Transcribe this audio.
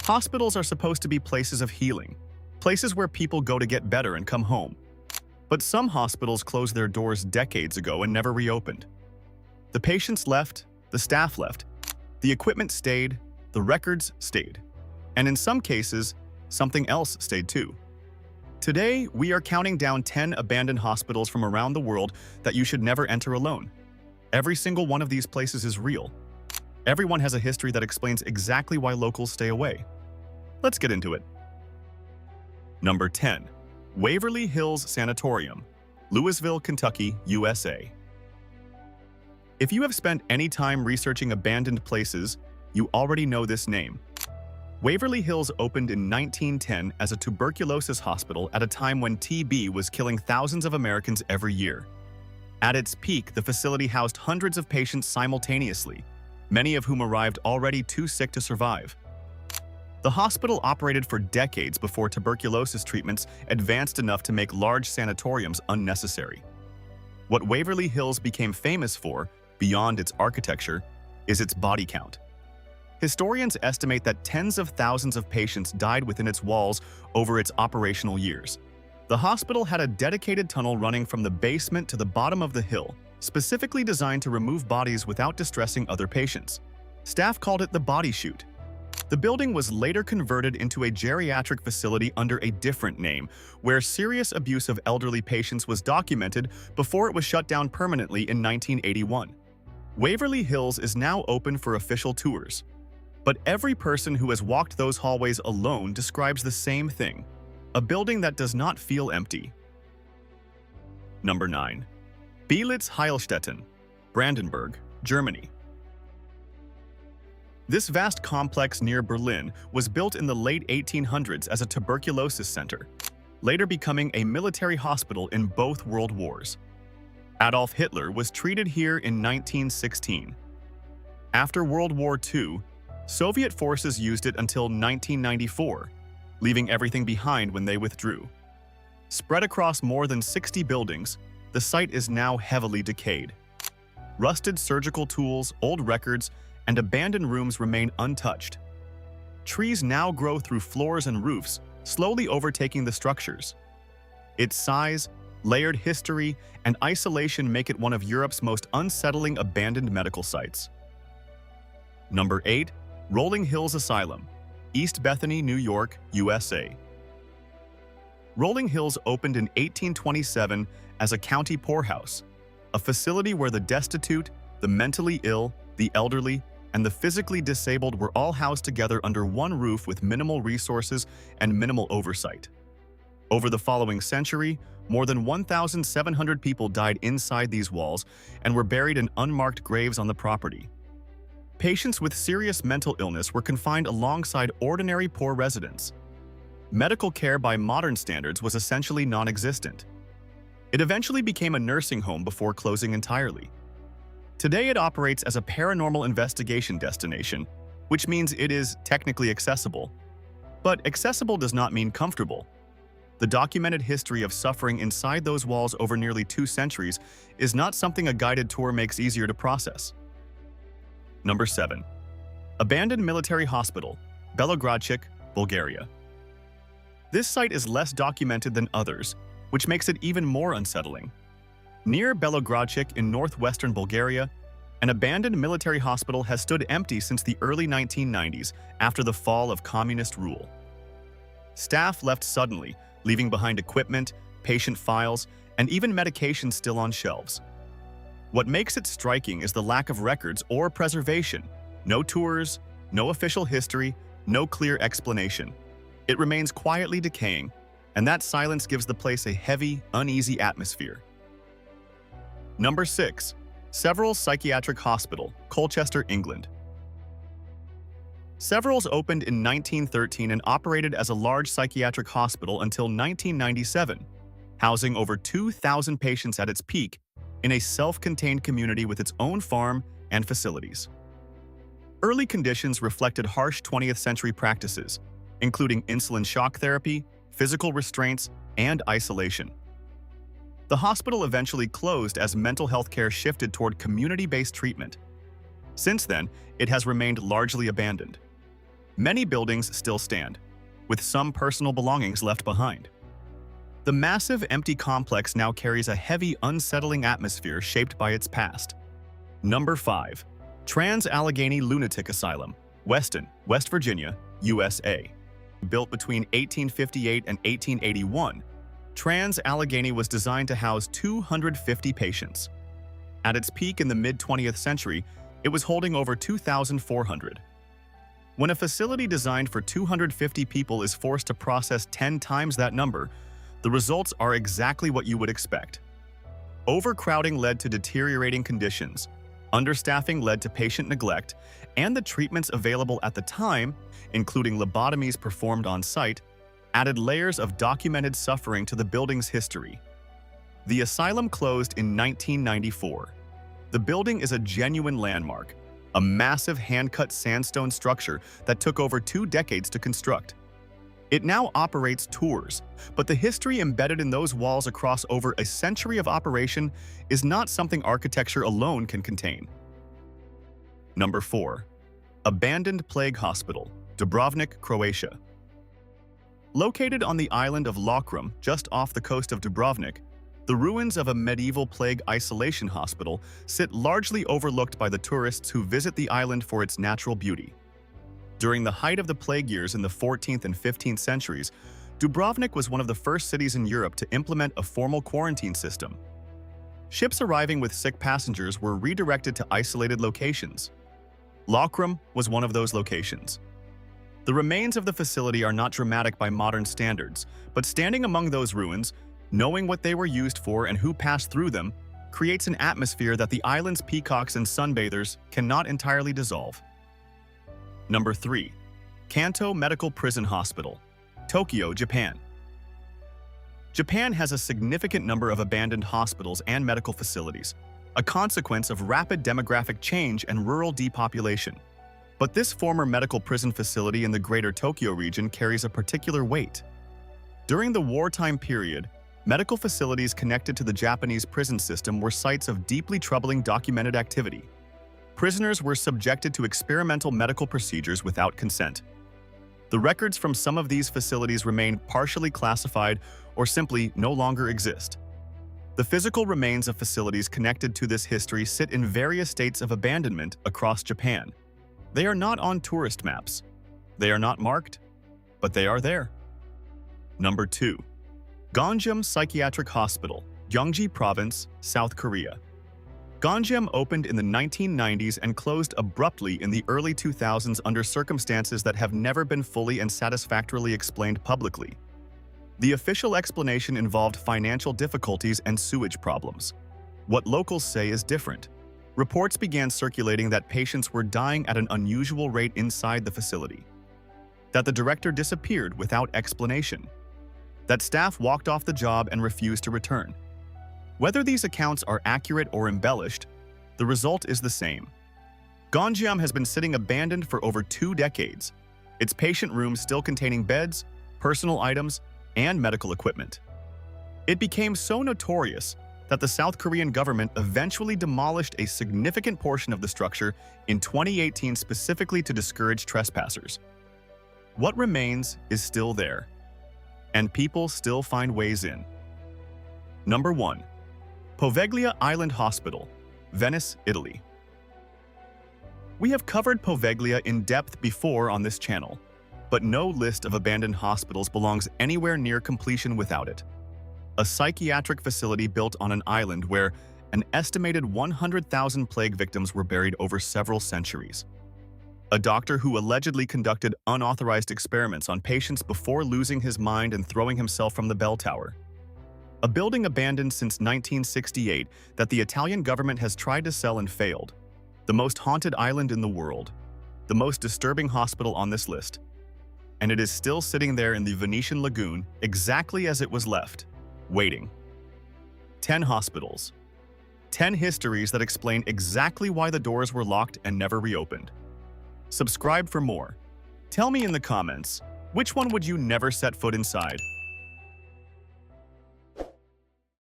Hospitals are supposed to be places of healing, places where people go to get better and come home. But some hospitals closed their doors decades ago and never reopened. The patients left, the staff left, the equipment stayed, the records stayed. And in some cases, something else stayed too. Today, we are counting down 10 abandoned hospitals from around the world that you should never enter alone. Every single one of these places is real. Everyone has a history that explains exactly why locals stay away. Let's get into it. Number 10. Waverly Hills Sanatorium, Louisville, Kentucky, USA. If you have spent any time researching abandoned places, you already know this name. Waverly Hills opened in 1910 as a tuberculosis hospital at a time when TB was killing thousands of Americans every year. At its peak, the facility housed hundreds of patients simultaneously, many of whom arrived already too sick to survive. The hospital operated for decades before tuberculosis treatments advanced enough to make large sanatoriums unnecessary. What Waverly Hills became famous for, beyond its architecture, is its body count. Historians estimate that tens of thousands of patients died within its walls over its operational years. The hospital had a dedicated tunnel running from the basement to the bottom of the hill, specifically designed to remove bodies without distressing other patients. Staff called it the body chute. The building was later converted into a geriatric facility under a different name, where serious abuse of elderly patients was documented before it was shut down permanently in 1981. Waverly Hills is now open for official tours. But every person who has walked those hallways alone describes the same thing: a building that does not feel empty. Number 9. Belitz Heilstätten, Brandenburg, Germany. This vast complex near Berlin was built in the late 1800s as a tuberculosis center, later becoming a military hospital in both world wars. Adolf Hitler was treated here in 1916. After World War II, Soviet forces used it until 1994, leaving everything behind when they withdrew. Spread across more than 60 buildings, the site is now heavily decayed. Rusted surgical tools, old records, and abandoned rooms remain untouched. Trees now grow through floors and roofs, slowly overtaking the structures. Its size, layered history, and isolation make it one of Europe's most unsettling abandoned medical sites. Number 8. Rolling Hills Asylum, East Bethany, New York, USA. Rolling Hills opened in 1827 as a county poorhouse, a facility where the destitute, the mentally ill, the elderly, and the physically disabled were all housed together under one roof with minimal resources and minimal oversight. Over the following century, more than 1,700 people died inside these walls and were buried in unmarked graves on the property. Patients with serious mental illness were confined alongside ordinary poor residents. Medical care by modern standards was essentially non-existent. It eventually became a nursing home before closing entirely. Today it operates as a paranormal investigation destination, which means it is technically accessible. But accessible does not mean comfortable. The documented history of suffering inside those walls over nearly 2 centuries is not something a guided tour makes easier to process. Number 7. Abandoned Military Hospital, Belogradchik, Bulgaria. This site is less documented than others, which makes it even more unsettling. Near Belogradchik in northwestern Bulgaria, an abandoned military hospital has stood empty since the early 1990s after the fall of communist rule. Staff left suddenly, leaving behind equipment, patient files, and even medications still on shelves. What makes it striking is the lack of records or preservation. No tours, no official history, no clear explanation. It remains quietly decaying, and that silence gives the place a heavy, uneasy atmosphere. Number 6. Severals Psychiatric Hospital, Colchester, England. Severals opened in 1913 and operated as a large psychiatric hospital until 1997, housing over 2,000 patients at its peak in a self-contained community with its own farm and facilities. Early conditions reflected harsh 20th century practices, including insulin shock therapy, physical restraints, and isolation. The hospital eventually closed as mental health care shifted toward community-based treatment. Since then, it has remained largely abandoned. Many buildings still stand, with some personal belongings left behind. The massive empty complex now carries a heavy, unsettling atmosphere shaped by its past. Number 5. Trans-Allegheny Lunatic Asylum, Weston, West Virginia, USA. Built between 1858 and 1881, Trans-Allegheny was designed to house 250 patients. At its peak in the mid-20th century, it was holding over 2,400. When a facility designed for 250 people is forced to process 10 times that number, the results are exactly what you would expect. Overcrowding led to deteriorating conditions, understaffing led to patient neglect, and the treatments available at the time, including lobotomies performed on site, added layers of documented suffering to the building's history. The asylum closed in 1994. The building is a genuine landmark, a massive hand-cut sandstone structure that took over 2 decades to construct. It now operates tours, but the history embedded in those walls across over a century of operation is not something architecture alone can contain. Number 4. Abandoned Plague Hospital, Dubrovnik, Croatia. Located on the island of Lokrum, just off the coast of Dubrovnik, the ruins of a medieval plague isolation hospital sit largely overlooked by the tourists who visit the island for its natural beauty. During the height of the plague years in the 14th and 15th centuries, Dubrovnik was one of the first cities in Europe to implement a formal quarantine system. Ships arriving with sick passengers were redirected to isolated locations. Lokrum was one of those locations. The remains of the facility are not dramatic by modern standards, but standing among those ruins, knowing what they were used for and who passed through them, creates an atmosphere that the island's peacocks and sunbathers cannot entirely dissolve. Number 3. Kanto Medical Prison Hospital, Tokyo, Japan. Japan has a significant number of abandoned hospitals and medical facilities, a consequence of rapid demographic change and rural depopulation. But this former medical prison facility in the greater Tokyo region carries a particular weight. During the wartime period, medical facilities connected to the Japanese prison system were sites of deeply troubling documented activity. Prisoners were subjected to experimental medical procedures without consent. The records from some of these facilities remain partially classified or simply no longer exist. The physical remains of facilities connected to this history sit in various states of abandonment across Japan. They are not on tourist maps. They are not marked, but they are there. Number 2. Gangjam Psychiatric Hospital, Gyeonggi Province, South Korea. Gangjam opened in the 1990s and closed abruptly in the early 2000s under circumstances that have never been fully and satisfactorily explained publicly. The official explanation involved financial difficulties and sewage problems. What locals say is different. Reports began circulating that patients were dying at an unusual rate inside the facility, that the director disappeared without explanation, that staff walked off the job and refused to return. Whether these accounts are accurate or embellished, the result is the same. Gangjam has been sitting abandoned for over 2 decades, its patient rooms still containing beds, personal items, and medical equipment. It became so notorious that the South Korean government eventually demolished a significant portion of the structure in 2018 specifically to discourage trespassers. What remains is still there, and people still find ways in. Number 1. Poveglia Island Hospital, Venice, Italy. We have covered Poveglia in depth before on this channel, but no list of abandoned hospitals belongs anywhere near completion without it. A psychiatric facility built on an island where an estimated 100,000 plague victims were buried over several centuries. A doctor who allegedly conducted unauthorized experiments on patients before losing his mind and throwing himself from the bell tower. A building abandoned since 1968 that the Italian government has tried to sell and failed. The most haunted island in the world. The most disturbing hospital on this list. And it is still sitting there in the Venetian lagoon exactly as it was left. Waiting. 10 hospitals. 10 histories that explain exactly why the doors were locked and never reopened. Subscribe for more. Tell me in the comments, which one would you never set foot inside?